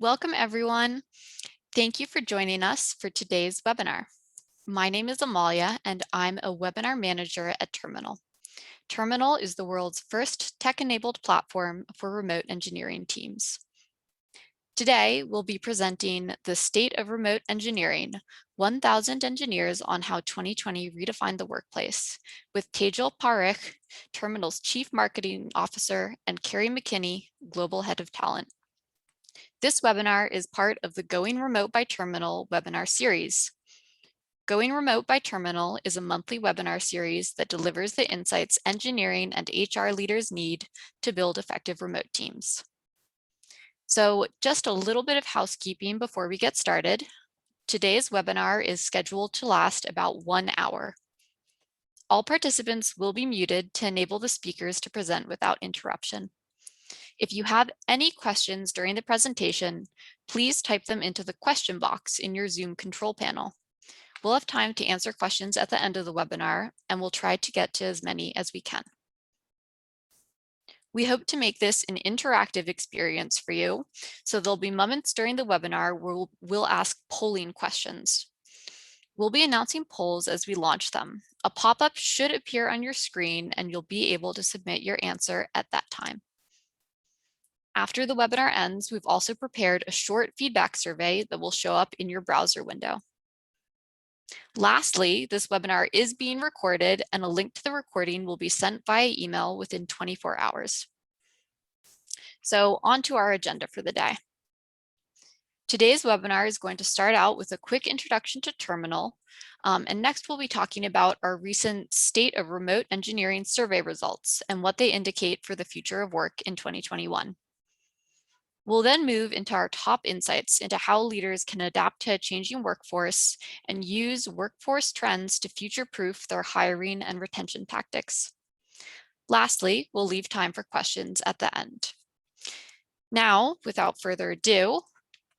Welcome, everyone. Thank you for joining us for today's webinar. My name is Amalia, and I'm a webinar manager at Terminal. Terminal is the world's first tech-enabled platform for remote engineering teams. Today, we'll be presenting the State of Remote Engineering, 1,000 Engineers on How 2020 Redefined the Workplace, with Tejal Parekh, Terminal's Chief Marketing Officer, and Kerri McKinney, Global Head of Talent. This webinar is part of the Going Remote by Terminal webinar series. Going Remote by Terminal is a monthly webinar series that delivers the insights engineering and HR leaders need to build effective remote teams. So just a little bit of housekeeping before we get started. Today's webinar is scheduled to last about 1 hour. All participants will be muted to enable the speakers to present without interruption. If you have any questions during the presentation, please type them into the question box in your Zoom control panel. We'll have time to answer questions at the end of the webinar, and we'll try to get to as many as we can. We hope to make this an interactive experience for you, so there'll be moments during the webinar where we'll ask polling questions. We'll be announcing polls as we launch them. A pop-up should appear on your screen, and you'll be able to submit your answer at that time. After the webinar ends, we've also prepared a short feedback survey that will show up in your browser window. Lastly, this webinar is being recorded, and a link to the recording will be sent via email within 24 hours. So on to our agenda for the day. Today's webinar is going to start out with a quick introduction to Terminal, and next we'll be talking about our recent State of Remote Engineering survey results and what they indicate for the future of work in 2021. We'll then move into our top insights into how leaders can adapt to a changing workforce and use workforce trends to future-proof their hiring and retention tactics. Lastly, we'll leave time for questions at the end. Now, without further ado,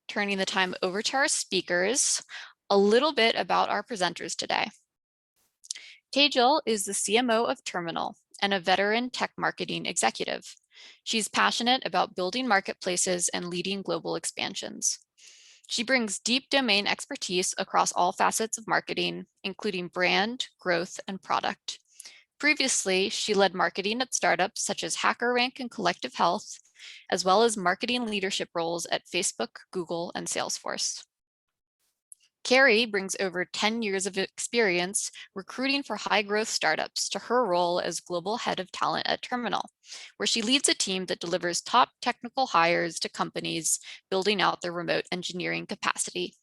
turning the time over to our speakers, a little bit about our presenters today. Tejal is the CMO of Terminal and a veteran tech marketing executive. She's passionate about building marketplaces and leading global expansions. She brings deep domain expertise across all facets of marketing, including brand, growth, and product. Previously, she led marketing at startups such as HackerRank and Collective Health, as well as marketing leadership roles at Facebook, Google, and Salesforce. Kerri brings over 10 years of experience recruiting for high-growth startups to her role as Global Head of Talent at Terminal, where she leads a team that delivers top technical hires to companies building out their remote engineering capacity.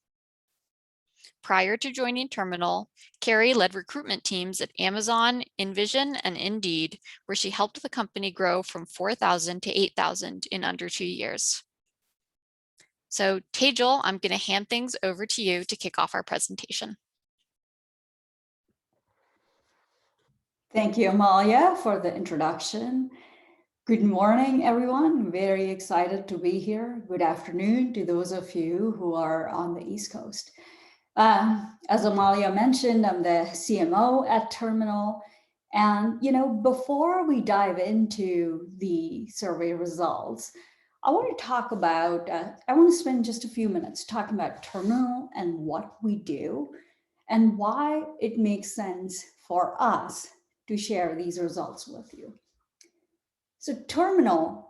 Prior to joining Terminal, Kerri led recruitment teams at Amazon, InVision, and Indeed, where she helped the company grow from 4,000 to 8,000 in under 2 years. So Tejal, I'm going to hand things over to you to kick off our presentation. Thank you, Amalia, for the introduction. Good morning, everyone. I'm very excited to be here. Good afternoon to those of you who are on the East Coast. As Amalia mentioned, I'm the CMO at Terminal. And, before we dive into the survey results, I want to spend just a few minutes talking about Terminal and what we do and why it makes sense for us to share these results with you. So Terminal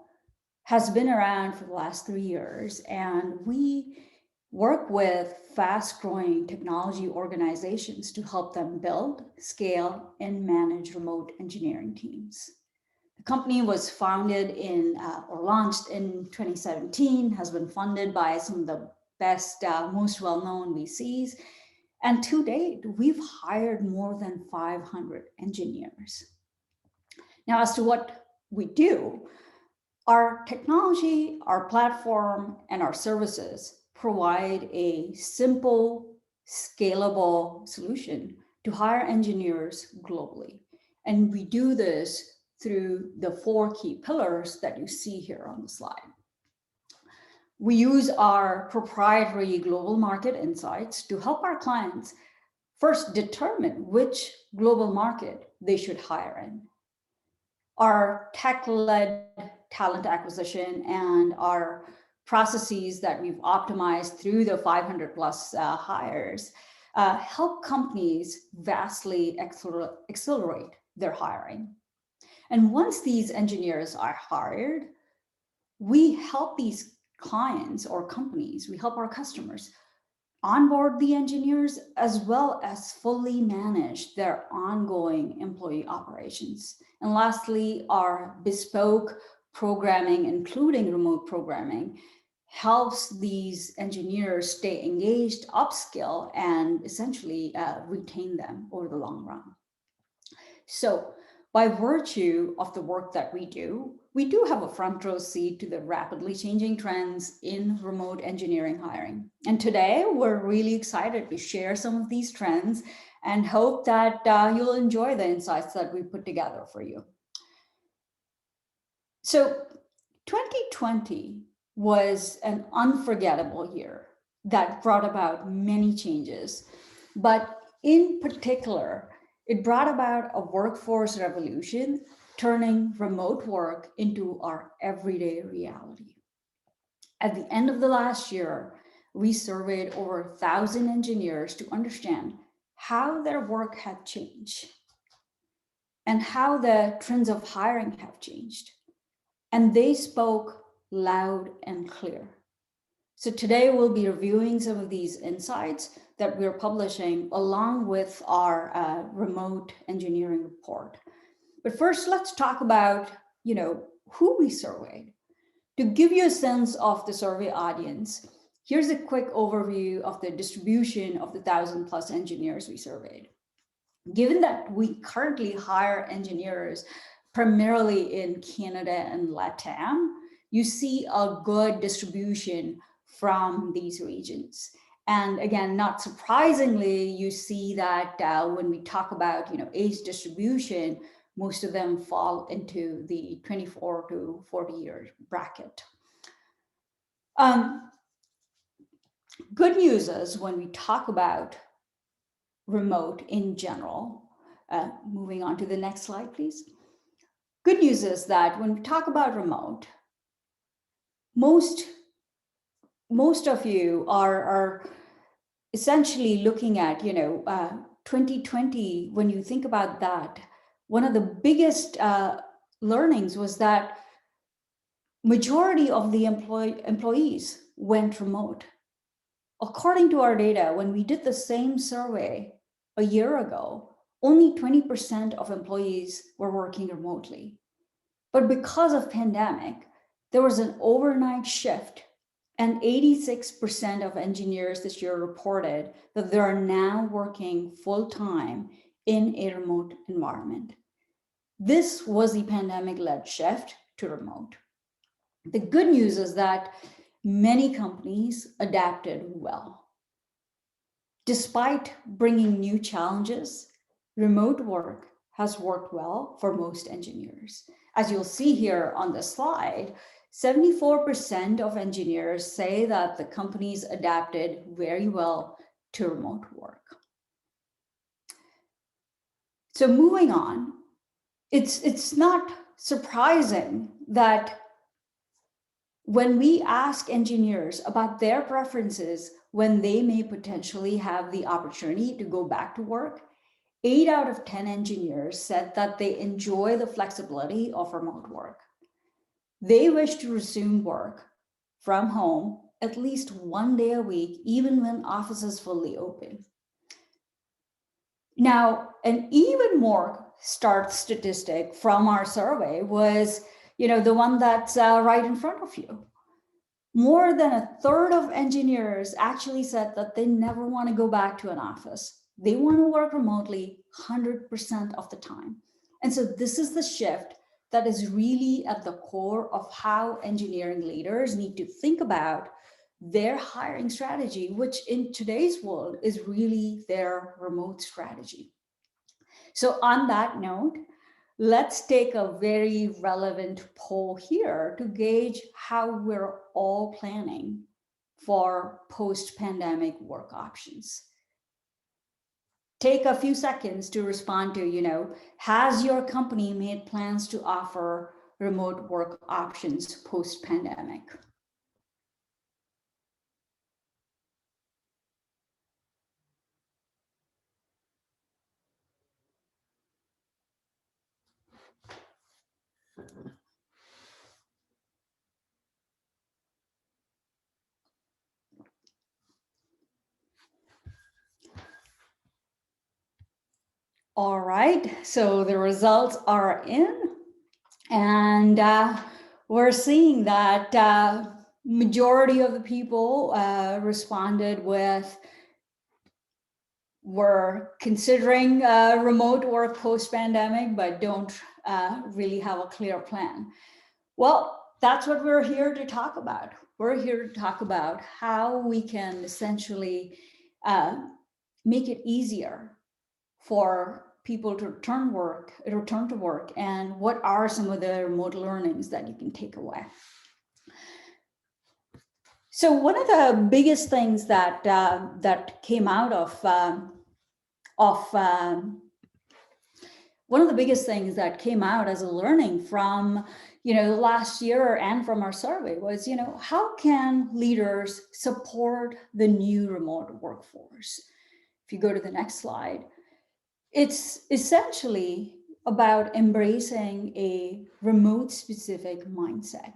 has been around for the last 3 years, and we work with fast-growing technology organizations to help them build, scale, and manage remote engineering teams. The company was founded or launched in 2017, has been funded by some of the best, most well-known VCs. And to date, we've hired more than 500 engineers. Now, as to what we do, our technology, our platform, and our services provide a simple, scalable solution to hire engineers globally. And we do this through the 4 key pillars that you see here on the slide. We use our proprietary global market insights to help our clients first determine which global market they should hire in. Our tech-led talent acquisition and our processes that we've optimized through the 500 plus hires help companies vastly accelerate their hiring. And once these engineers are hired, we help these clients or companies, we help our customers onboard the engineers as well as fully manage their ongoing employee operations. And lastly, our bespoke programming, including remote programming, helps these engineers stay engaged, upskill, and essentially retain them over the long run. So by virtue of the work that we do have a front row seat to the rapidly changing trends in remote engineering hiring. And today we're really excited to share some of these trends and hope that you'll enjoy the insights that we put together for you. So 2020 was an unforgettable year that brought about many changes, but in particular, it brought about a workforce revolution, turning remote work into our everyday reality. At the end of the last year, we surveyed over 1,000 engineers to understand how their work had changed and how the trends of hiring have changed. And they spoke loud and clear. So today we'll be reviewing some of these insights that we're publishing along with our remote engineering report. But first, let's talk about, who we surveyed. To give you a sense of the survey audience, here's a quick overview of the distribution of the 1,000 plus engineers we surveyed. Given that we currently hire engineers primarily in Canada and LATAM, you see a good distribution from these regions. And again, not surprisingly, you see that when we talk about age distribution, most of them fall into the 24 to 40 year bracket. Good news is when we talk about remote in general, moving on to the next slide, please. Good news is that when we talk about remote, most of you are essentially looking at 2020. When you think about that, one of the biggest learnings was that majority of the employees went remote. According to our data, when we did the same survey a year ago, only 20% of employees were working remotely. But because of pandemic, there was an overnight shift, and 86% of engineers this year reported that they are now working full-time in a remote environment. This was the pandemic-led shift to remote. The good news is that many companies adapted well. Despite bringing new challenges, remote work has worked well for most engineers. As you'll see here on the slide, 74% of engineers say that the companies adapted very well to remote work. So moving on, it's not surprising that when we ask engineers about their preferences when they may potentially have the opportunity to go back to work, 8 out of 10 engineers said that they enjoy the flexibility of remote work. They wish to resume work from home at least one day a week, even when office is fully open. Now, an even more stark statistic from our survey was, the one that's right in front of you. More than a third of engineers actually said that they never want to go back to an office. They want to work remotely 100% of the time. And so this is the shift that is really at the core of how engineering leaders need to think about their hiring strategy, which in today's world is really their remote strategy. So on that note, let's take a very relevant poll here to gauge how we're all planning for post-pandemic work options. Take a few seconds to respond to, has your company made plans to offer remote work options post-pandemic? All right, so the results are in, and we're seeing that majority of the people responded with, we're considering remote work post-pandemic, but don't really have a clear plan. Well, that's what we're here to talk about. We're here to talk about how we can essentially make it easier for people to return to work, and what are some of the remote learnings that you can take away. So one of the biggest things that that came out of one of the biggest things that came out as a learning from the last year and from our survey was how can leaders support the new remote workforce. If you go to the next slide, it's essentially about embracing a remote specific mindset.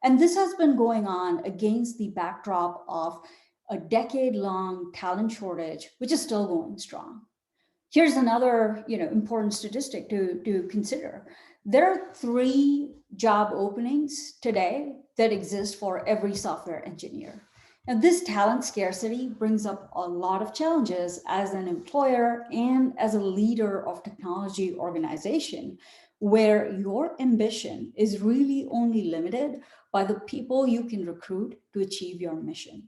And this has been going on against the backdrop of a decade-long talent shortage, which is still going strong. Here's another important statistic to consider. There are 3 job openings today that exist for every software engineer. Now, this talent scarcity brings up a lot of challenges as an employer and as a leader of technology organization, where your ambition is really only limited by the people you can recruit to achieve your mission.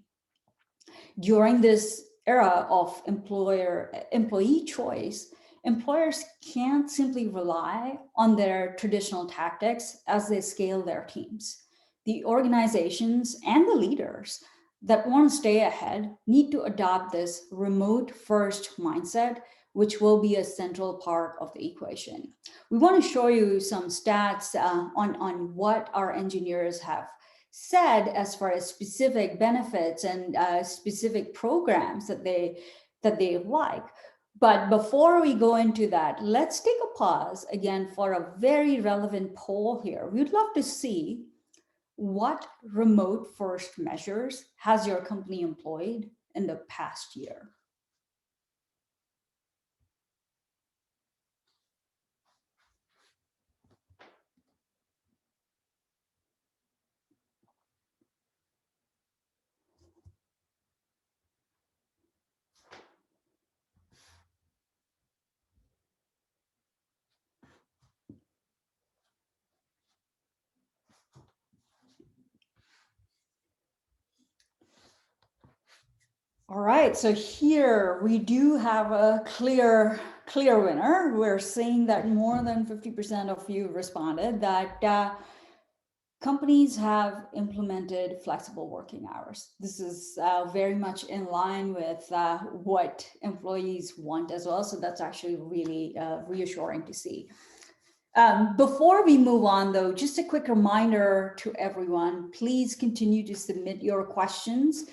During this era of employee choice, employers can't simply rely on their traditional tactics as they scale their teams. The organizations and the leaders that want to stay ahead need to adopt this remote first mindset, which will be a central part of the equation. We want to show you some stats on what our engineers have said as far as specific benefits and specific programs that they like. But before we go into that, let's take a pause again for a very relevant poll here. We'd love to see what remote first measures has your company employed in the past year. All right, so here we do have a clear winner. We're seeing that more than 50% of you responded that companies have implemented flexible working hours. This is very much in line with what employees want as well. So that's actually really reassuring to see. Before we move on though, just a quick reminder to everyone, please continue to submit your questions.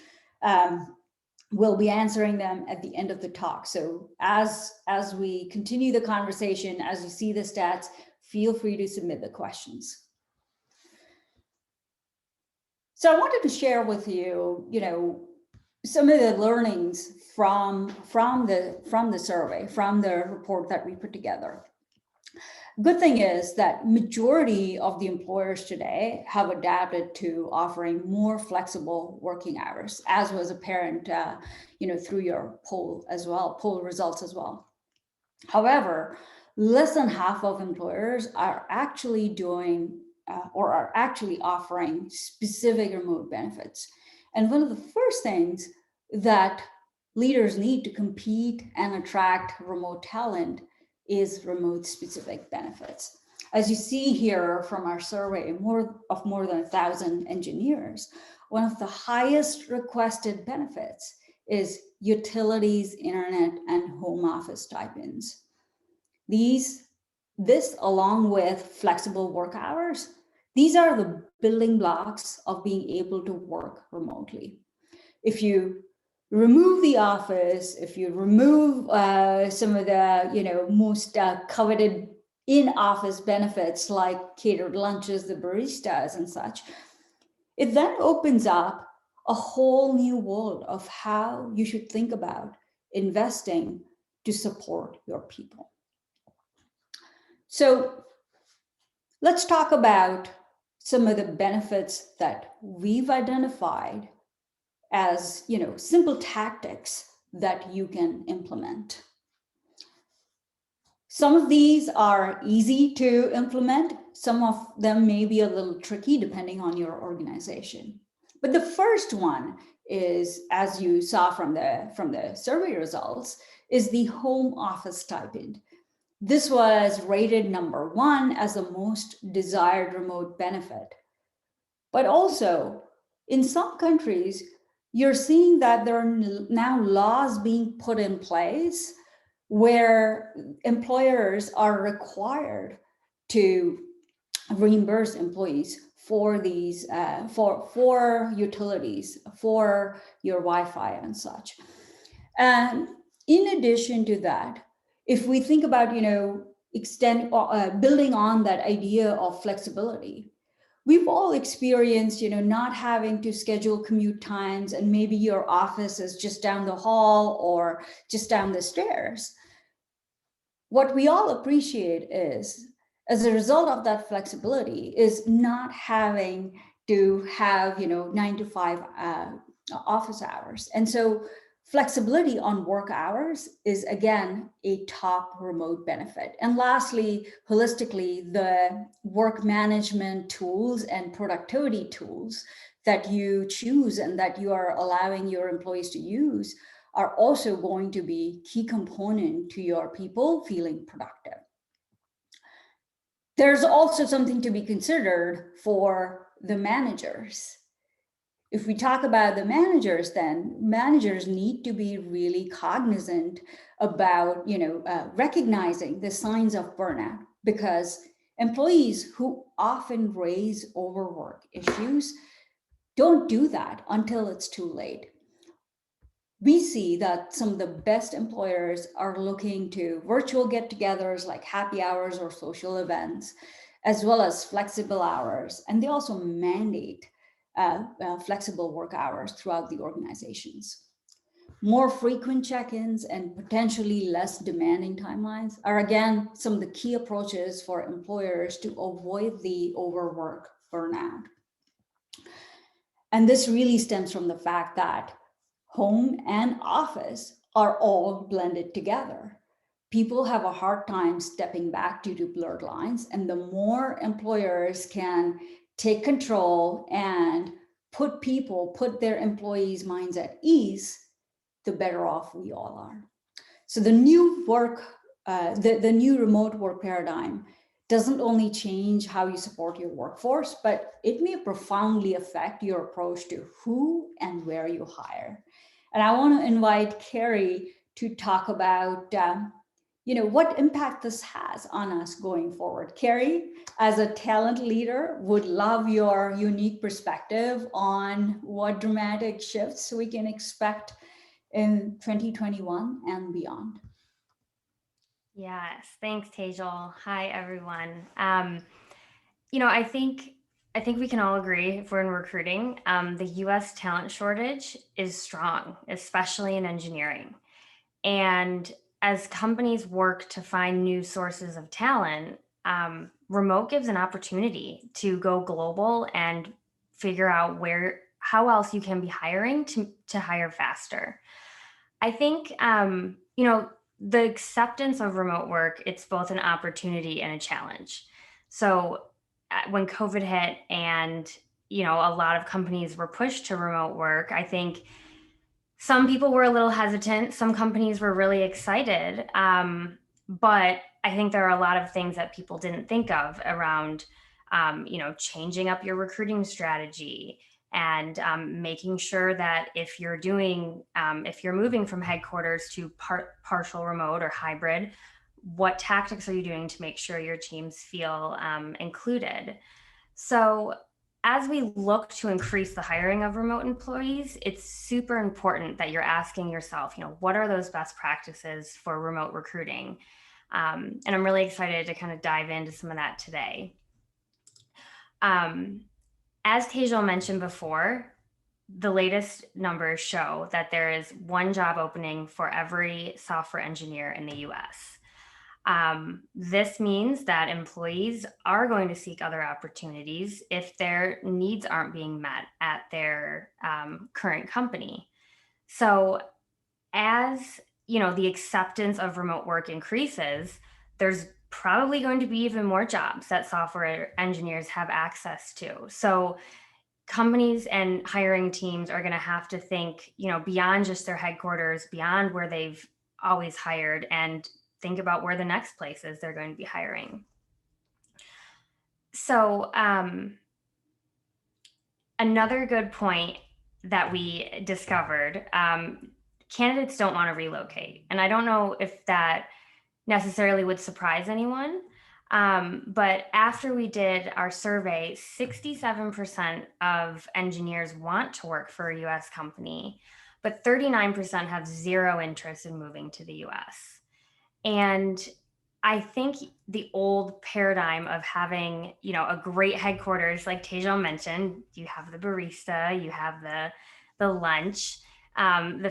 We'll be answering them at the end of the talk. So as we continue the conversation, as you see the stats, feel free to submit the questions. So I wanted to share with you, some of the learnings from the survey, from the report that we put together. Good thing is that majority of the employers today have adapted to offering more flexible working hours, as was apparent, through your poll results as well. However, less than half of employers are actually doing or are actually offering specific remote benefits. And one of the first things that leaders need to compete and attract remote talent is remote specific benefits. As you see here from our survey, more than 1,000 engineers, one of the highest requested benefits is utilities, internet, and home office stipends. This along with flexible work hours, these are the building blocks of being able to work remotely. If you remove the office, if you remove some of the most coveted in-office benefits like catered lunches, the baristas and such, it then opens up a whole new world of how you should think about investing to support your people. So let's talk about some of the benefits that we've identified as, simple tactics that you can implement. Some of these are easy to implement. Some of them may be a little tricky depending on your organization. But the first one is, as you saw from the survey results, is the home office stipend. This was rated number 1 as the most desired remote benefit. But also, in some countries, you're seeing that there are now laws being put in place where employers are required to reimburse employees for these for utilities, for your Wi-Fi and such. And in addition to that, if we think about building on that idea of flexibility, we've all experienced not having to schedule commute times, and maybe your office is just down the hall or just down the stairs. What we all appreciate is, as a result of that flexibility, is not having to have 9 to 5 office hours. And so flexibility on work hours is, again, a top remote benefit. And lastly, holistically, the work management tools and productivity tools that you choose and that you are allowing your employees to use are also going to be key component to your people feeling productive. There's also something to be considered for the managers. If we talk about the managers, then managers need to be really cognizant about recognizing the signs of burnout, because employees who often raise overwork issues don't do that until it's too late. We see that some of the best employers are looking to virtual get-togethers like happy hours or social events, as well as flexible hours. And they also mandate flexible work hours throughout the organizations. More frequent check-ins and potentially less demanding timelines are, again, some of the key approaches for employers to avoid the overwork burnout. And this really stems from the fact that home and office are all blended together. People have a hard time stepping back due to blurred lines, and the more employers can take control and put their employees' minds at ease, the better off we all are. So the new remote work paradigm doesn't only change how you support your workforce, but it may profoundly affect your approach to who and where you hire. And I want to invite Kerri to talk about what impact this has on us going forward. Kerri, as a talent leader, would love your unique perspective on what dramatic shifts we can expect in 2021 and beyond. Yes, thanks, Tejal. Hi, everyone. I think we can all agree, if we're in recruiting, the U.S. talent shortage is strong, especially in engineering. And as companies work to find new sources of talent, remote gives an opportunity to go global and figure out how else you can be hiring to hire faster. I think, the acceptance of remote work, it's both an opportunity and a challenge. So when COVID hit and, a lot of companies were pushed to remote work, I think some people were a little hesitant. Some companies were really excited. But I think there are a lot of things that people didn't think of around, changing up your recruiting strategy and making sure that if you're moving from headquarters to partial remote or hybrid, what tactics are you doing to make sure your teams feel included? So as we look to increase the hiring of remote employees, it's super important that you're asking yourself, what are those best practices for remote recruiting? And I'm really excited to kind of dive into some of that today. As Tejal mentioned before, the latest numbers show that there is one job opening for every software engineer in the US. This means that employees are going to seek other opportunities if their needs aren't being met at their current company. So as the acceptance of remote work increases, there's probably going to be even more jobs that software engineers have access to. So companies and hiring teams are going to have to think, beyond just their headquarters, beyond where they've always hired, and think about where the next place is they're going to be hiring. So another good point that we discovered, candidates don't want to relocate. And I don't know if that necessarily would surprise anyone. But after we did our survey, 67% of engineers want to work for a US company, but 39% have zero interest in moving to the US. And I think the old paradigm of having, a great headquarters, like Tejal mentioned, you have the barista, you have the lunch,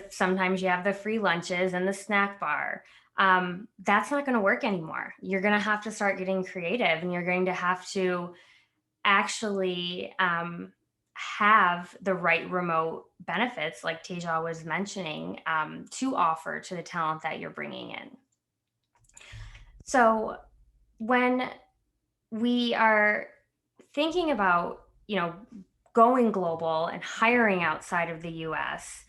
sometimes you have the free lunches and the snack bar. That's not going to work anymore. You're going to have to start getting creative, and you're going to have to actually have the right remote benefits, like Tejal was mentioning, to offer to the talent that you're bringing in. So when we are thinking about, going global and hiring outside of the US,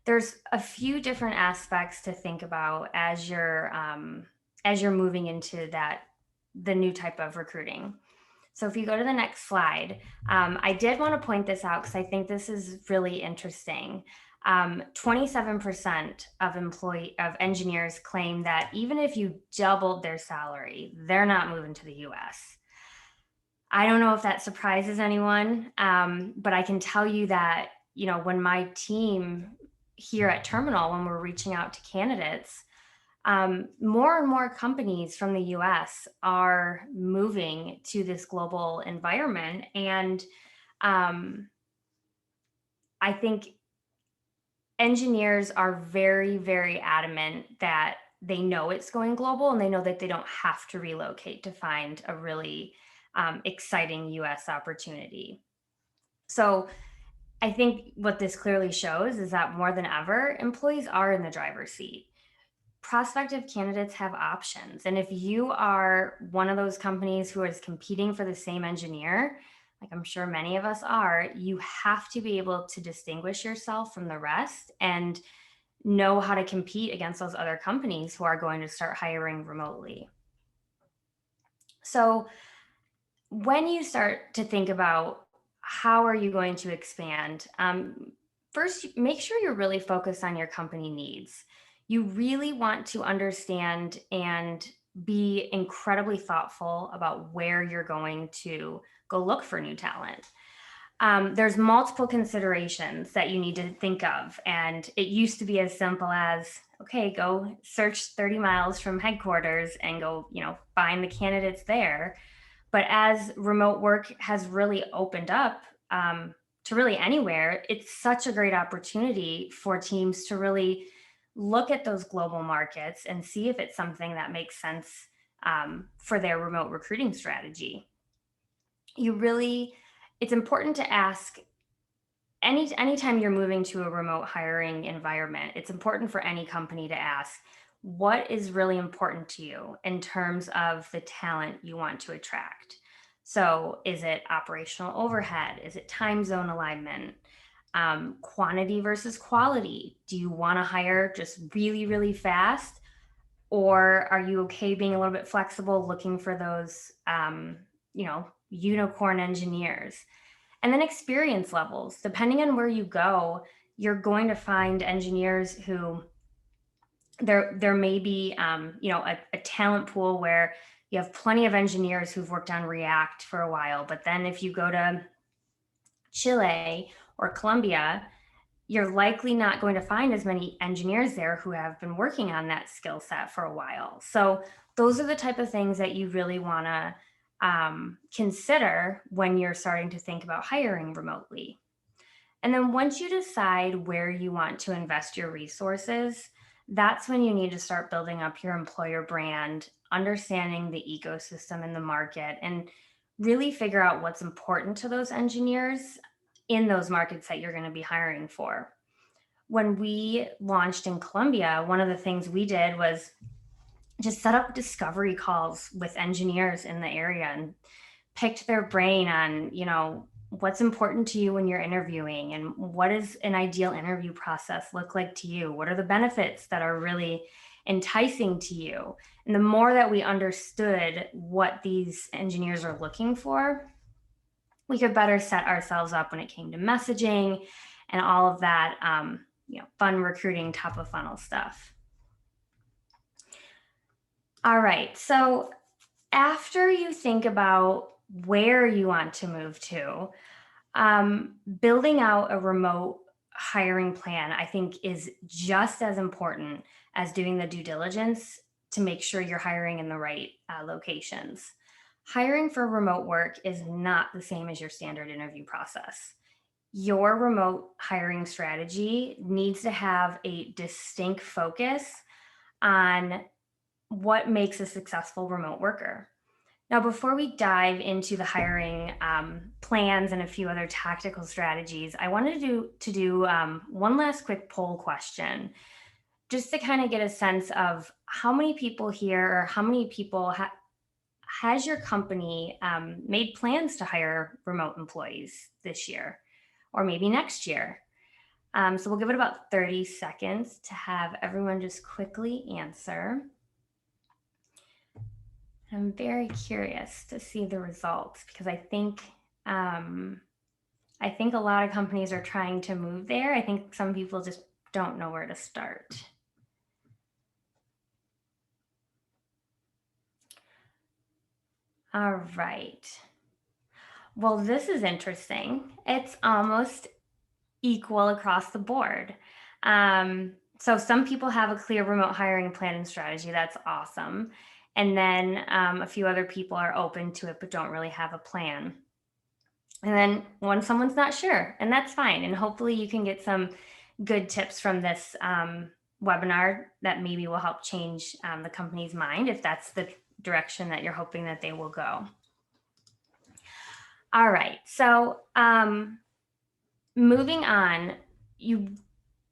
there's a few different aspects to think about as you're moving into the new type of recruiting. So if you go to the next slide, I did want to point this out because I think this is really interesting. 27% of engineers claim that even if you doubled their salary, they're not moving to the US. I don't know if that surprises anyone, but I can tell you that, when my team here at Terminal, when we're reaching out to candidates, more and more companies from the US are moving to this global environment. And I think engineers are very, very adamant that they know it's going global, and they know that they don't have to relocate to find a really exciting US opportunity. So I think what this clearly shows is that more than ever, employees are in the driver's seat. Prospective candidates have options. And if you are one of those companies who is competing for the same engineer, like I'm sure many of us are, you have to be able to distinguish yourself from the rest and know how to compete against those other companies who are going to start hiring remotely. So when you start to think about how are you going to expand, first, make sure you're really focused on your company needs. You really want to understand and be incredibly thoughtful about where you're going to go look for new talent. There's multiple considerations that you need to think of. And it used to be as simple as, okay, go search 30 miles from headquarters and go, find the candidates there. But as remote work has really opened up to really anywhere, it's such a great opportunity for teams to really look at those global markets and see if it's something that makes sense for their remote recruiting strategy. It's important to ask, anytime you're moving to a remote hiring environment, it's important for any company to ask, what is really important to you in terms of the talent you want to attract? So is it operational overhead? Is it time zone alignment? Quantity versus quality? Do you want to hire just really, really fast? Or are you okay being a little bit flexible, looking for those, unicorn engineers? And then experience levels. Depending on where you go, you're going to find engineers who there may be, a talent pool where you have plenty of engineers who've worked on React for a while. But then if you go to Chile or Colombia, you're likely not going to find as many engineers there who have been working on that skill set for a while. So those are the type of things that you really want to consider when you're starting to think about hiring remotely. And then once you decide where you want to invest your resources, that's when you need to start building up your employer brand understanding the ecosystem in the market and really figure out what's important to those engineers in those markets that you're going to be hiring for. When we launched in Colombia, one of the things we did was just set up discovery calls with engineers in the area and picked their brain on, what's important to you when you're interviewing and what does an ideal interview process look like to you? What are the benefits that are really enticing to you? And the more that we understood what these engineers are looking for, we could better set ourselves up when it came to messaging and all of that, fun recruiting top of funnel stuff. All right, so after you think about where you want to move to, building out a remote hiring plan, I think, is just as important as doing the due diligence to make sure you're hiring in the right locations. Hiring for remote work is not the same as your standard interview process. Your remote hiring strategy needs to have a distinct focus on what makes a successful remote worker. Now, before we dive into the hiring plans and a few other tactical strategies, I wanted to do one last quick poll question, just to kind of get a sense of how many people here, or how many people has your company made plans to hire remote employees this year, or maybe next year? So we'll give it about 30 seconds to have everyone just quickly answer. I'm very curious to see the results because I think a lot of companies are trying to move there. I think some people just don't know where to start. All right. Well, this is interesting. It's almost equal across the board. So some people have a clear remote hiring plan and strategy. That's awesome. And then a few other people are open to it, but don't really have a plan. And then someone's not sure, and that's fine. And hopefully you can get some good tips from this webinar that maybe will help change the company's mind if that's the direction that you're hoping that they will go. All right, so moving on,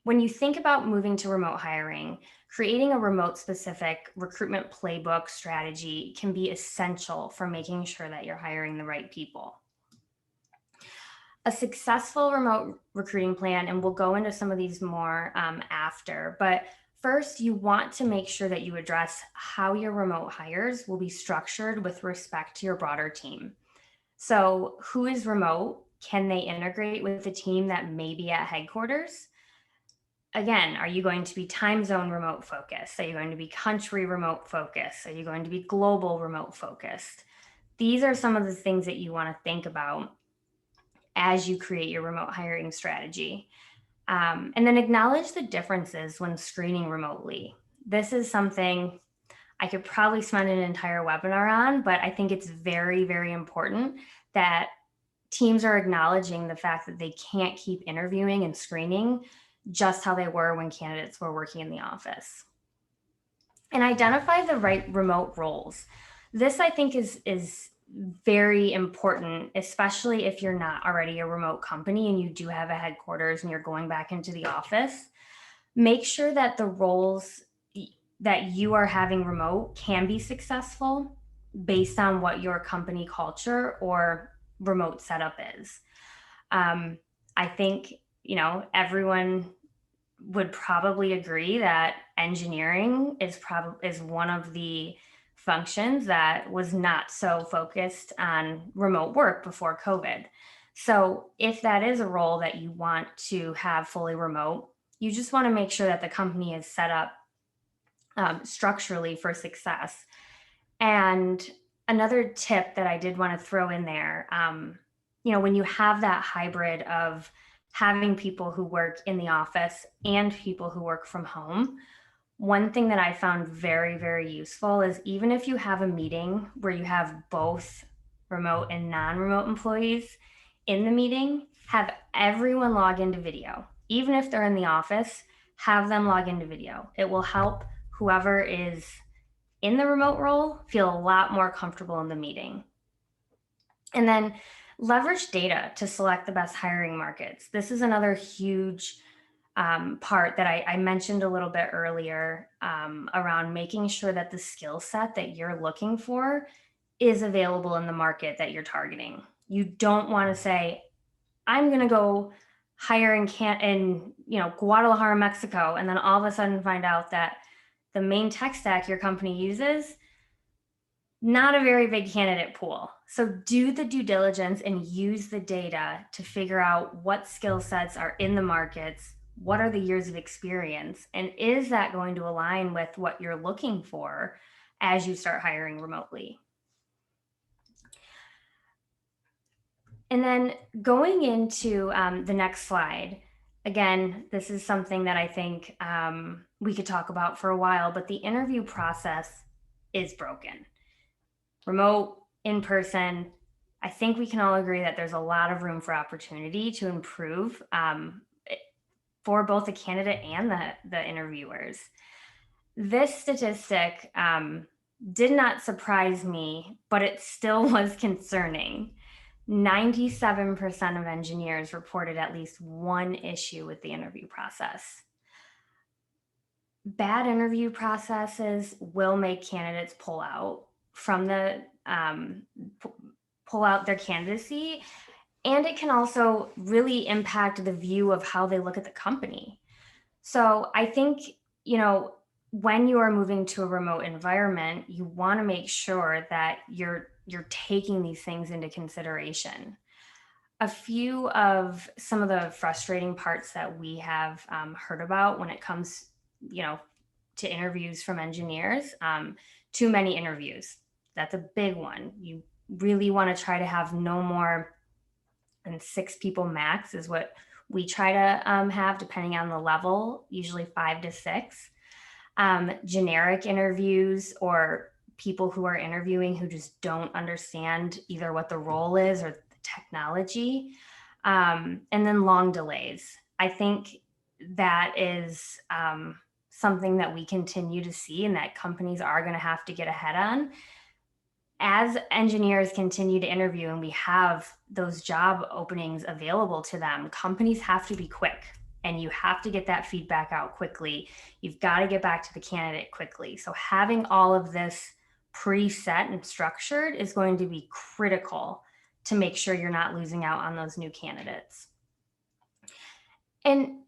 when you think about moving to remote hiring, creating a remote specific recruitment playbook strategy can be essential for making sure that you're hiring the right people. A successful remote recruiting plan, and we'll go into some of these more after, but first you want to make sure that you address how your remote hires will be structured with respect to your broader team. So who is remote? Can they integrate with the team that may be at headquarters? Again, are you going to be time zone remote focused? Are you going to be country remote focused? Are you going to be global remote focused? These are some of the things that you want to think about as you create your remote hiring strategy. And then acknowledge the differences when screening remotely. This is something I could probably spend an entire webinar on, but I think it's very, very important that teams are acknowledging the fact that they can't keep interviewing and screening just how they were when candidates were working in the office. And identify the right remote roles. This, I think, is very important, especially if you're not already a remote company and you do have a headquarters and you're going back into the office. Make sure that the roles that you are having remote can be successful based on what your company culture or remote setup is. I think, everyone would probably agree that engineering is one of the functions that was not so focused on remote work before COVID. So if that is a role that you want to have fully remote, you just want to make sure that the company is set up structurally for success. And another tip that I did want to throw in there, when you have that hybrid of having people who work in the office and people who work from home, one thing that I found very, very useful is even if you have a meeting where you have both remote and non-remote employees in the meeting, have everyone log into video. Even if they're in the office, have them log into video. It will help whoever is in the remote role feel a lot more comfortable in the meeting. And then leverage data to select the best hiring markets. This is another huge part that I mentioned a little bit earlier around making sure that the skill set that you're looking for is available in the market that you're targeting. You don't want to say, I'm going to go hire in Guadalajara, Mexico, and then all of a sudden find out that the main tech stack your company uses, not a very big candidate pool. So do the due diligence and use the data to figure out what skill sets are in the markets, what are the years of experience, and is that going to align with what you're looking for as you start hiring remotely? And then going into the next slide, again, this is something that I think we could talk about for a while, but the interview process is broken. Remote, in person, I think we can all agree that there's a lot of room for opportunity to improve for both the candidate and the interviewers. This statistic did not surprise me, but it still was concerning. 97% of engineers reported at least one issue with the interview process. Bad interview processes will make candidates pull out their candidacy, and it can also really impact the view of how they look at the company. So I think, when you are moving to a remote environment, you want to make sure that you're taking these things into consideration. A few of some of the frustrating parts that we have heard about when it comes, to interviews from engineers, too many interviews. That's a big one. You really want to try to have no more than 6 people max is what we try to have, depending on the level, usually 5 to 6. Generic interviews or people who are interviewing who just don't understand either what the role is or the technology, and then long delays. I think that is something that we continue to see and that companies are going to have to get ahead on. As engineers continue to interview and we have those job openings available to them, companies have to be quick. And you have to get that feedback out quickly. You've got to get back to the candidate quickly. So having all of this preset and structured is going to be critical to make sure you're not losing out on those new candidates. And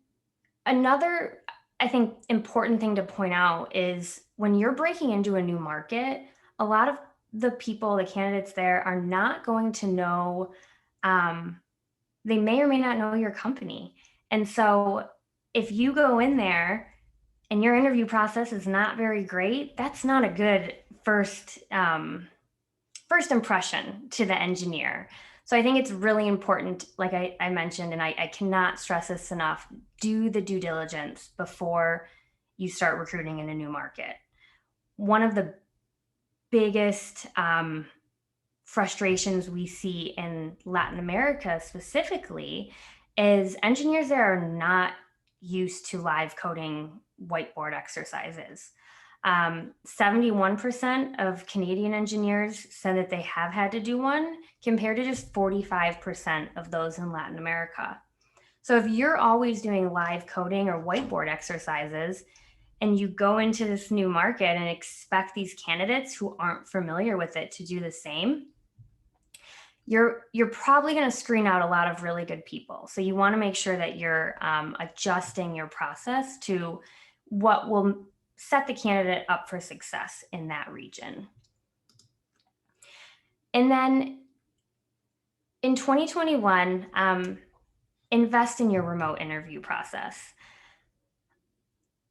another, I think, important thing to point out is when you're breaking into a new market, a lot of the candidates there are not going to know, they may or may not know your company. And so if you go in there and your interview process is not very great, that's not a good first impression to the engineer. So I think it's really important, like I mentioned, and I cannot stress this enough, do the due diligence before you start recruiting in a new market. One of the biggest frustrations we see in Latin America specifically is engineers there are not used to live coding whiteboard exercises. 71% of Canadian engineers said that they have had to do one, compared to just 45% of those in Latin America. So if you're always doing live coding or whiteboard exercises, and you go into this new market and expect these candidates who aren't familiar with it to do the same, you're probably going to screen out a lot of really good people. So you want to make sure that you're adjusting your process to what will set the candidate up for success in that region. And then in 2021, invest in your remote interview process.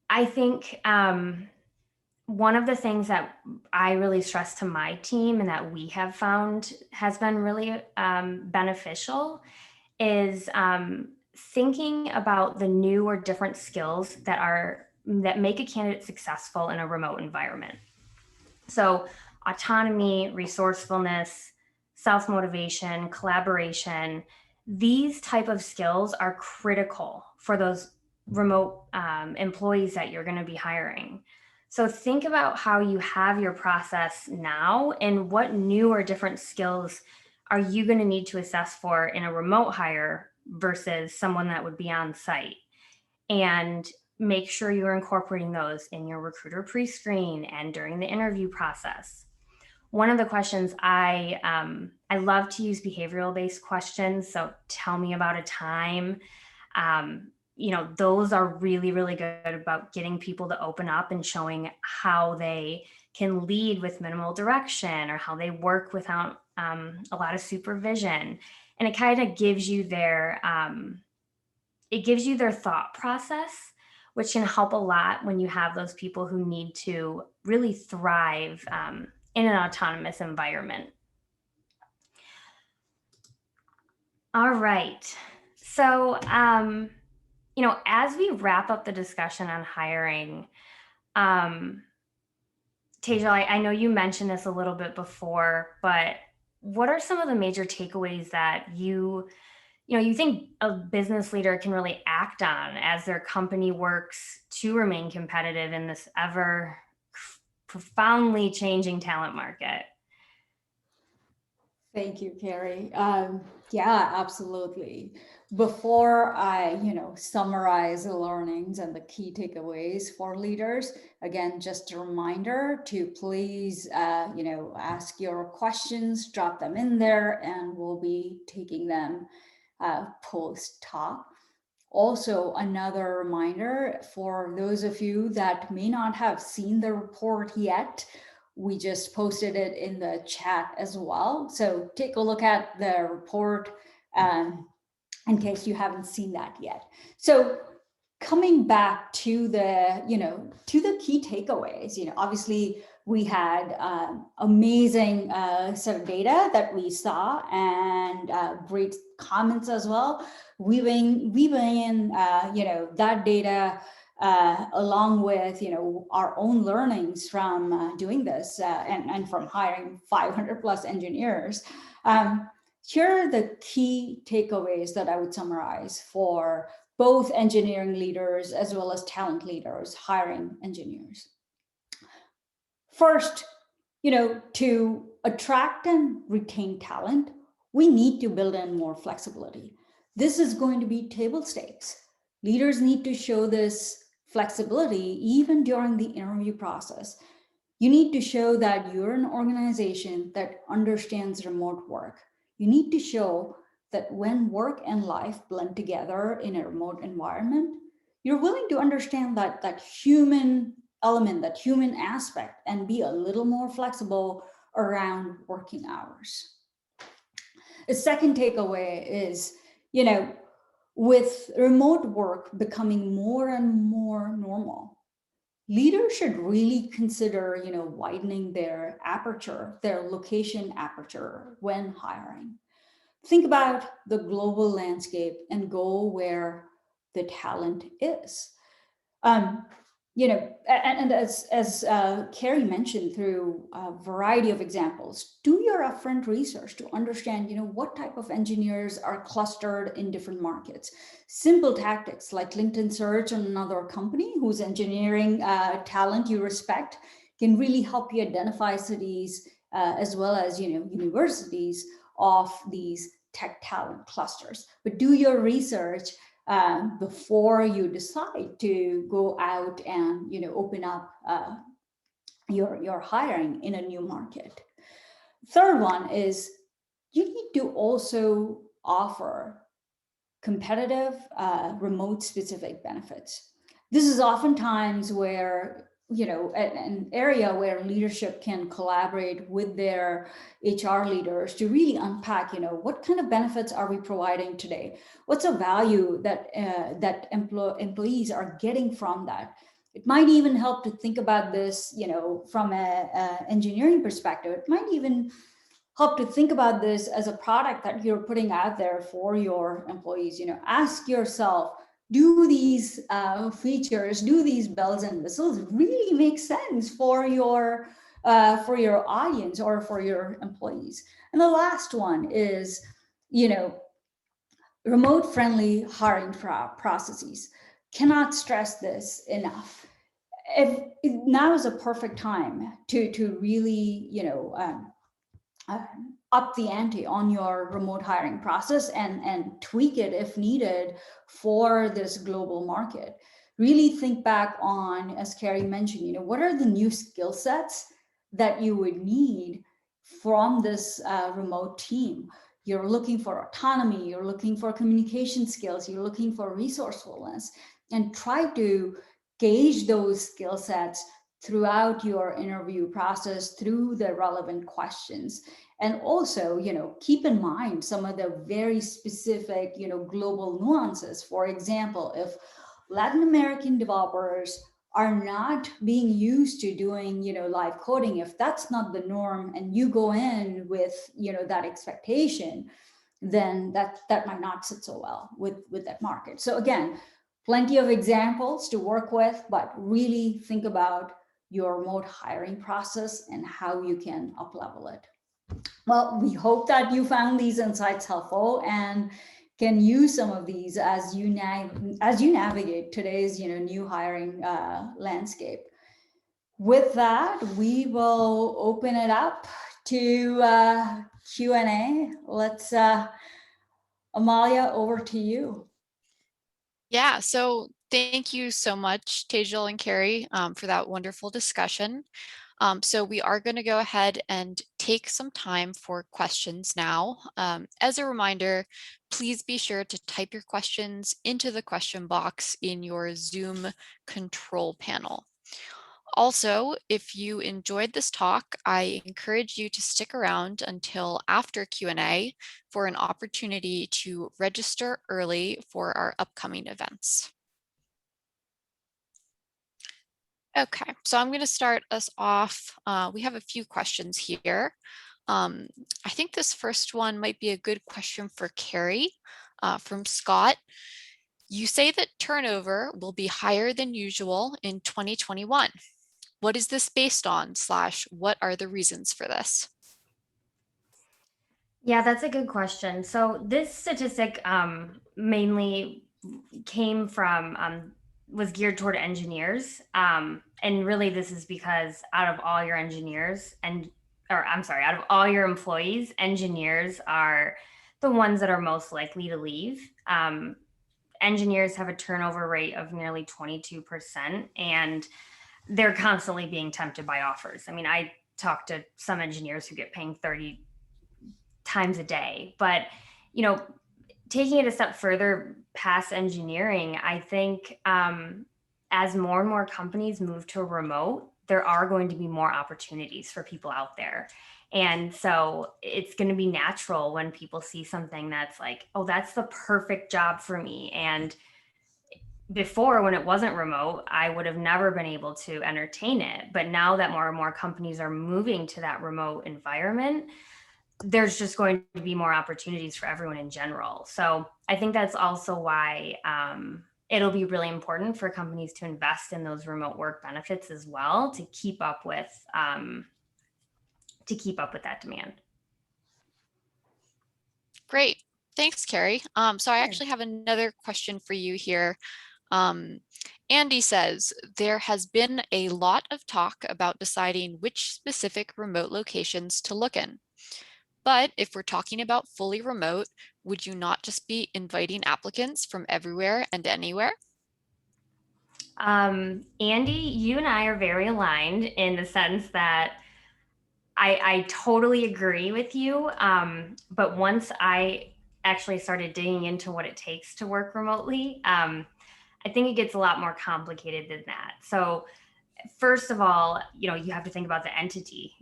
I think one of the things that I really stress to my team and that we have found has been really beneficial is thinking about the new or different skills that make a candidate successful in a remote environment. So autonomy, resourcefulness, self-motivation, collaboration, these type of skills are critical for those remote employees that you're going to be hiring. So think about how you have your process now and what new or different skills are you going to need to assess for in a remote hire versus someone that would be on site. And make sure you're incorporating those in your recruiter pre-screen and during the interview process. One of the questions I love to use behavioral based questions. So tell me about a time. Those are really, really good about getting people to open up and showing how they can lead with minimal direction or how they work without a lot of supervision. And it kind of gives you their thought process, which can help a lot when you have those people who need to really thrive in an autonomous environment. All right. So, as we wrap up the discussion on hiring, Tejal, I know you mentioned this a little bit before, but what are some of the major takeaways that you think a business leader can really act on as their company works to remain competitive in this ever profoundly changing talent market? Thank you, Kerri. Yeah, absolutely. Before I, summarize the learnings and the key takeaways for leaders, again, just a reminder to please, ask your questions, drop them in there, and we'll be taking them post-talk. Also, another reminder for those of you that may not have seen the report yet, we just posted it in the chat as well. So take a look at the report in case you haven't seen that yet. So coming back to the, to the key takeaways, obviously we had amazing set of data that we saw and great comments as well. Weaving in, that data along with our own learnings from doing this and from hiring 500 plus engineers. Here are the key takeaways that I would summarize for both engineering leaders as well as talent leaders hiring engineers. First, to attract and retain talent, we need to build in more flexibility. This is going to be table stakes. Leaders need to show this flexibility even during the interview process. You need to show that you're an organization that understands remote work. You need to show that when work and life blend together in a remote environment, you're willing to understand that human element, that human aspect, and be a little more flexible around working hours. The second takeaway is, with remote work becoming more and more normal, leaders should really consider, widening their aperture, their location aperture when hiring. Think about the global landscape and go where the talent is. And as Kerri mentioned through a variety of examples, do your upfront research to understand, what type of engineers are clustered in different markets. Simple tactics like LinkedIn search on another company whose engineering talent you respect can really help you identify cities as well as, universities of these tech talent clusters. But do your research before you decide to go out and open up your hiring in a new market. Third one is you need to also offer competitive remote specific benefits. This is oftentimes where an area where leadership can collaborate with their HR leaders to really unpack, what kind of benefits are we providing today? What's a value that employees are getting from that? It might even help to think about this, from an engineering perspective. It might even help to think about this as a product that you're putting out there for your employees. Ask yourself, do these features, do these bells and whistles really make sense for your audience or for your employees? And the last one is, remote friendly hiring processes. Cannot stress this enough. if now is a perfect time to really, up the ante on your remote hiring process and tweak it if needed for this global market. Really think back on, as Kerri mentioned, what are the new skill sets that you would need from this remote team? You're looking for autonomy, you're looking for communication skills, you're looking for resourcefulness, and try to gauge those skill sets throughout your interview process through the relevant questions. And also, keep in mind some of the very specific, global nuances. For example, if Latin American developers are not being used to doing, live coding, if that's not the norm and you go in with, that expectation, then that might not sit so well with that market. So again, plenty of examples to work with, but really think about your remote hiring process and how you can up-level it. Well, we hope that you found these insights helpful and can use some of these as you navigate today's new hiring landscape. With that, we will open it up to Q&A. Let's, Amalia, over to you. Yeah, so thank you so much, Tejal and Kerri, for that wonderful discussion. So we are going to go ahead and take some time for questions now. As a reminder, please be sure to type your questions into the question box in your Zoom control panel. Also, if you enjoyed this talk, I encourage you to stick around until after Q&A for an opportunity to register early for our upcoming events. Okay, so I'm going to start us off. We have a few questions here. I think this first one might be a good question for Kerri from Scott. You say that turnover will be higher than usual in 2021. What is this based on / what are the reasons for this? Yeah, that's a good question. So this statistic mainly came from, was geared toward engineers. And really this is because out of all your engineers out of all your employees, engineers are the ones that are most likely to leave. Engineers have a turnover rate of nearly 22%, and they're constantly being tempted by offers. I mean, I talk to some engineers who get paying 30 times a day, but taking it a step further past engineering, I think as more and more companies move to remote, there are going to be more opportunities for people out there. And so it's going to be natural when people see something that's like, oh, that's the perfect job for me. And before, when it wasn't remote, I would have never been able to entertain it. But now that more and more companies are moving to that remote environment, there's just going to be more opportunities for everyone in general. So I think that's also why it'll be really important for companies to invest in those remote work benefits as well to keep up with that demand. Great, thanks, Kerri. So I actually have another question for you here. Andy says, there has been a lot of talk about deciding which specific remote locations to look in. But if we're talking about fully remote, would you not just be inviting applicants from everywhere and anywhere? Andy, you and I are very aligned in the sense that I totally agree with you. But once I actually started digging into what it takes to work remotely, I think it gets a lot more complicated than that. So first of all, you have to think about the entity.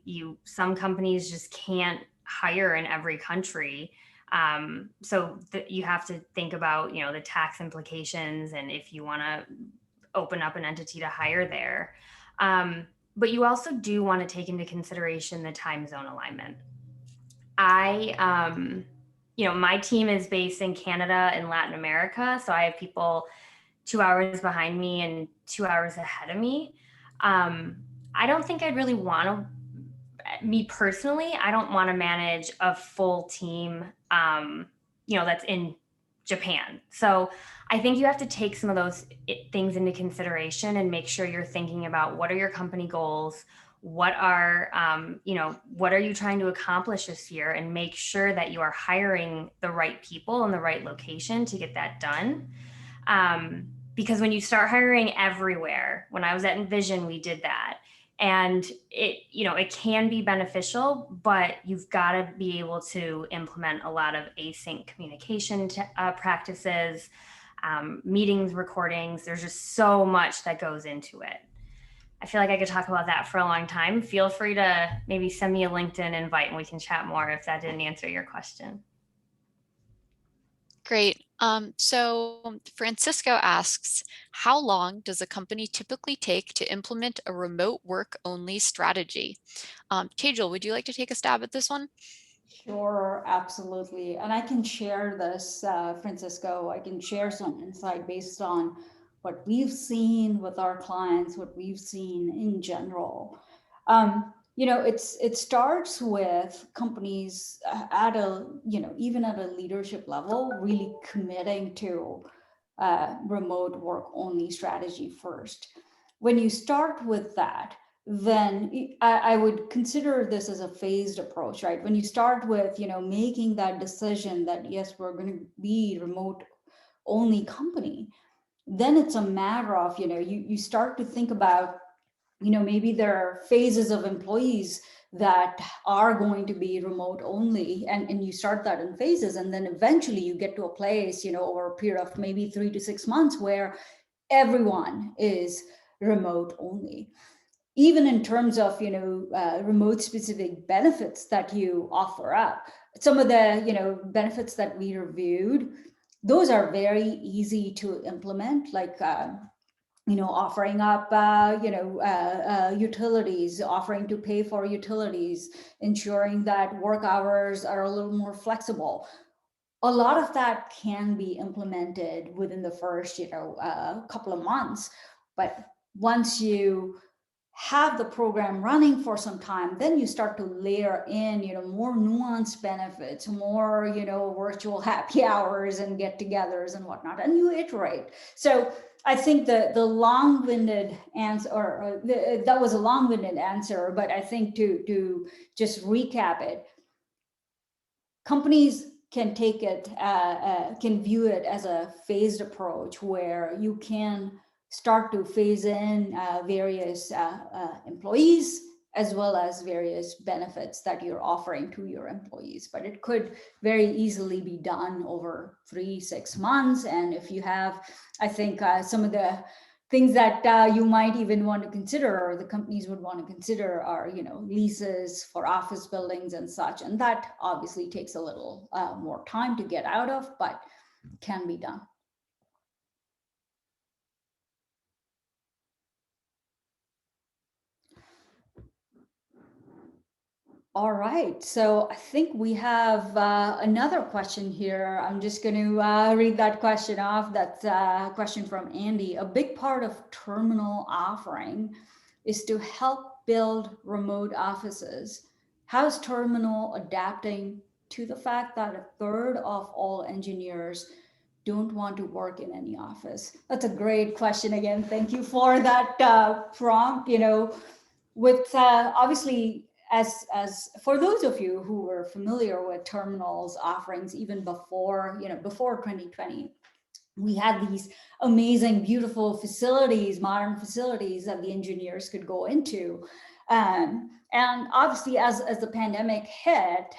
Some companies just can't hire in every country. So you have to think about, the tax implications and if you want to open up an entity to hire there. But you also do want to take into consideration the time zone alignment. My team is based in Canada and Latin America. So I have people 2 hours behind me and 2 hours ahead of me. I don't think I'd really want to, me personally, I don't want to manage a full team, that's in Japan. So I think you have to take some of those things into consideration and make sure you're thinking about what are your company goals, what are what are you trying to accomplish this year, and make sure that you are hiring the right people in the right location to get that done. Because when you start hiring everywhere, when I was at Envision, we did that. And it can be beneficial, but you've got to be able to implement a lot of async communication practices, meetings, recordings. There's just so much that goes into it. I feel like I could talk about that for a long time. Feel free to maybe send me a LinkedIn invite and we can chat more if that didn't answer your question. Great. So Francisco asks, how long does a company typically take to implement a remote work only strategy? Tejal, would you like to take a stab at this one? Sure, absolutely. And I can share this, Francisco. I can share some insight based on what we've seen with our clients, what we've seen in general. It starts with companies at a, even at a leadership level, really committing to remote work only strategy first. When you start with that, then I would consider this as a phased approach, right? When you start with, making that decision that, yes, we're going to be remote only company, then it's a matter of, you start to think about, maybe there are phases of employees that are going to be remote only, and you start that in phases, and then eventually you get to a place, over a period of maybe 3 to 6 months where everyone is remote only. Even in terms of remote specific benefits that you offer up, some of the benefits that we reviewed, those are very easy to implement, like offering up utilities, offering to pay for utilities, ensuring that work hours are a little more flexible. A lot of that can be implemented within the first couple of months, but once you have the program running for some time, then you start to layer in, more nuanced benefits, more, virtual happy hours and get-togethers and whatnot, and you iterate. So I think the long-winded answer, or that was a long-winded answer, but I think to just recap it, companies can take it, can view it as a phased approach where you can start to phase in various employees, as well as various benefits that you're offering to your employees. But it could very easily be done over 3-6 months. And if you have, I think some of the things that you might even want to consider, or the companies would want to consider, are leases for office buildings and such, and that obviously takes a little more time to get out of, but can be done. All right, so I think we have another question here. I'm just going to read that question off. That's a question from Andy. A big part of Terminal offering is to help build remote offices. How's Terminal adapting to the fact that 1/3 of all engineers don't want to work in any office? That's a great question. Again, thank you for that prompt. With obviously, as for those of you who were familiar with Terminal's offerings even before 2020, we had these amazing, beautiful facilities, modern facilities that the engineers could go into. And obviously, as the pandemic hit,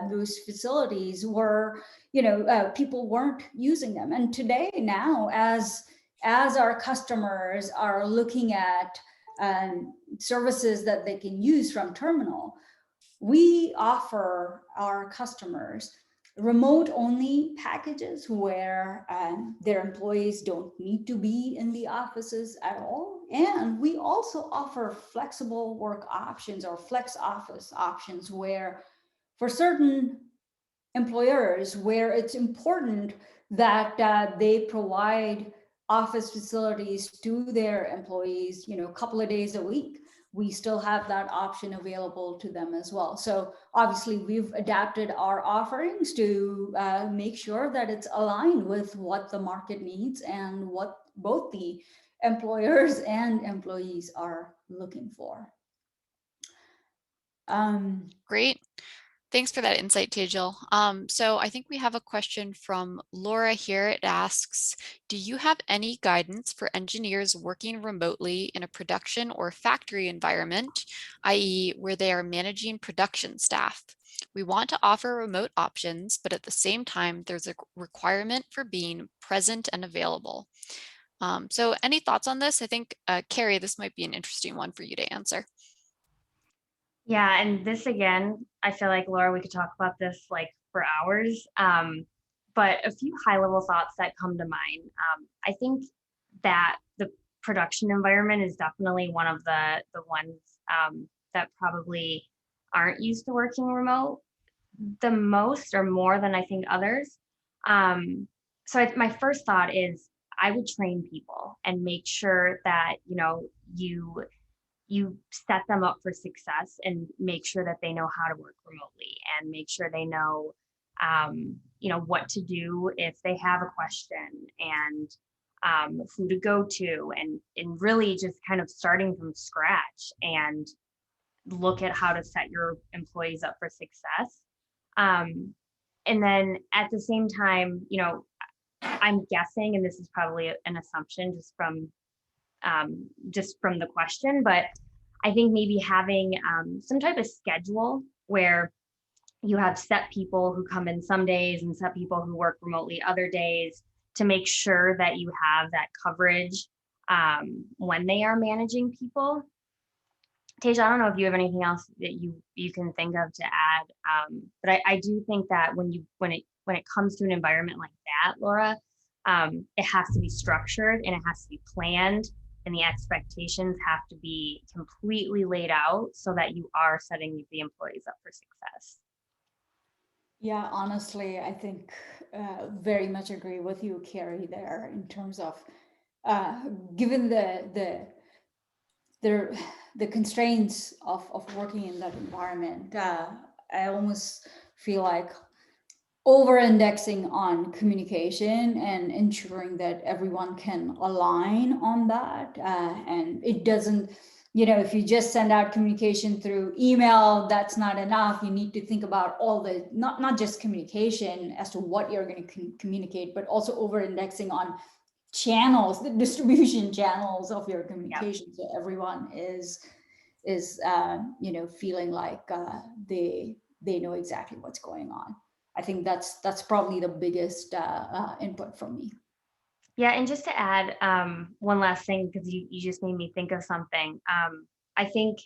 those facilities were, people weren't using them. And today, now, as our customers are looking at services that they can use from Terminal, we offer our customers remote only packages where their employees don't need to be in the offices at all. And we also offer flexible work options, or flex office options, where for certain employers where it's important that they provide office facilities to their employees, a couple of days a week, we still have that option available to them as well. So obviously we've adapted our offerings to make sure that it's aligned with what the market needs and what both the employers and employees are looking for. Great. Thanks for that insight, Tejal. So I think we have a question from Laura here. It asks, do you have any guidance for engineers working remotely in a production or factory environment, i.e. where they are managing production staff? We want to offer remote options, but at the same time, there's a requirement for being present and available. So any thoughts on this? I think, Kerri, this might be an interesting one for you to answer. Yeah, and this again, I feel like Laura, we could talk about this like for hours. But a few high-level thoughts that come to mind. I think that the production environment is definitely one of the ones that probably aren't used to working remote the most or more than I think others. My first thought is I would train people and make sure that you set them up for success and make sure that they know how to work remotely and make sure they know what to do if they have a question and who to go to and really just kind of starting from scratch and look at how to set your employees up for success. And then at the same time, I'm guessing, and this is probably an assumption just from the question, but I think maybe having some type of schedule where you have set people who come in some days and set people who work remotely other days to make sure that you have that coverage when they are managing people. Tejal, I don't know if you have anything else that you can think of to add, but I do think that when it comes to an environment like that, Laura, it has to be structured and it has to be planned, and the expectations have to be completely laid out so that you are setting the employees up for success. Yeah, honestly, I think very much agree with you, Kerri, there in terms of given the constraints of working in that environment. I almost feel like over-indexing on communication and ensuring that everyone can align on that. And it doesn't, if you just send out communication through email, that's not enough. You need to think about all the, not just communication as to what you're going to communicate, but also over-indexing on channels, the distribution channels of your communication. Yeah. So everyone is feeling like they know exactly what's going on. I think that's probably the biggest input from me. Yeah, and just to add one last thing, because you just made me think of something. I think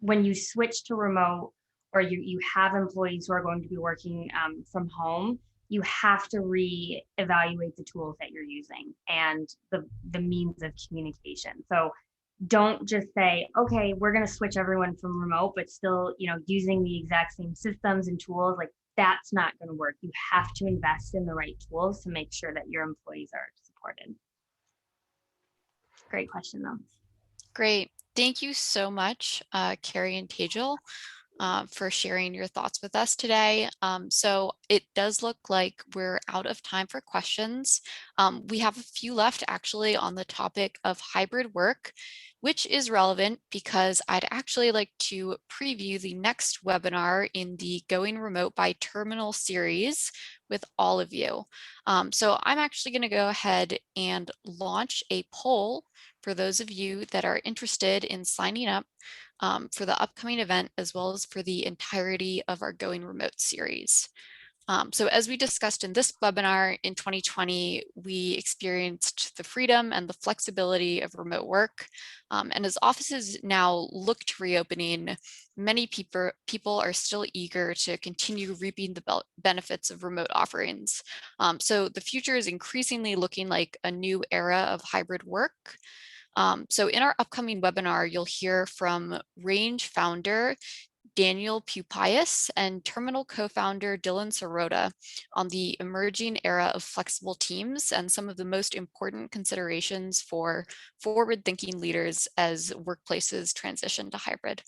when you switch to remote or you have employees who are going to be working from home, you have to reevaluate the tools that you're using and the means of communication. So don't just say, okay, we're going to switch everyone from remote, but still, using the exact same systems and tools. Like, that's not going to work. You have to invest in the right tools to make sure that your employees are supported. Great question, though. Great. Thank you so much, Kerri and Tejal, for sharing your thoughts with us today. So it does look like we're out of time for questions. We have a few left actually on the topic of hybrid work, which is relevant because I'd actually like to preview the next webinar in the Going Remote by Terminal series with all of you. So I'm actually going to go ahead and launch a poll for those of you that are interested in signing up for the upcoming event, as well as for the entirety of our Going Remote series. So as we discussed in this webinar in 2020, we experienced the freedom and the flexibility of remote work. And as offices now look to reopening, many people are still eager to continue reaping the benefits of remote offerings. So the future is increasingly looking like a new era of hybrid work. So in our upcoming webinar, you'll hear from Range founder Daniel Pupius and Terminal co-founder Dylan Sirota on the emerging era of flexible teams and some of the most important considerations for forward-thinking leaders as workplaces transition to hybrid.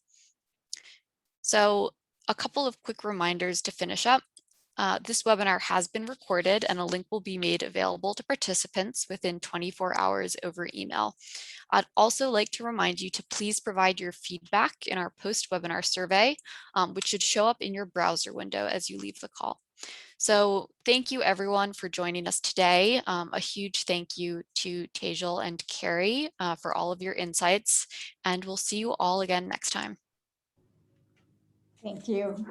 So a couple of quick reminders to finish up. This webinar has been recorded and a link will be made available to participants within 24 hours over email. I'd also like to remind you to please provide your feedback in our post-webinar survey, which should show up in your browser window as you leave the call. So thank you everyone for joining us today. A huge thank you to Tejal and Kerri for all of your insights, and we'll see you all again next time. Thank you.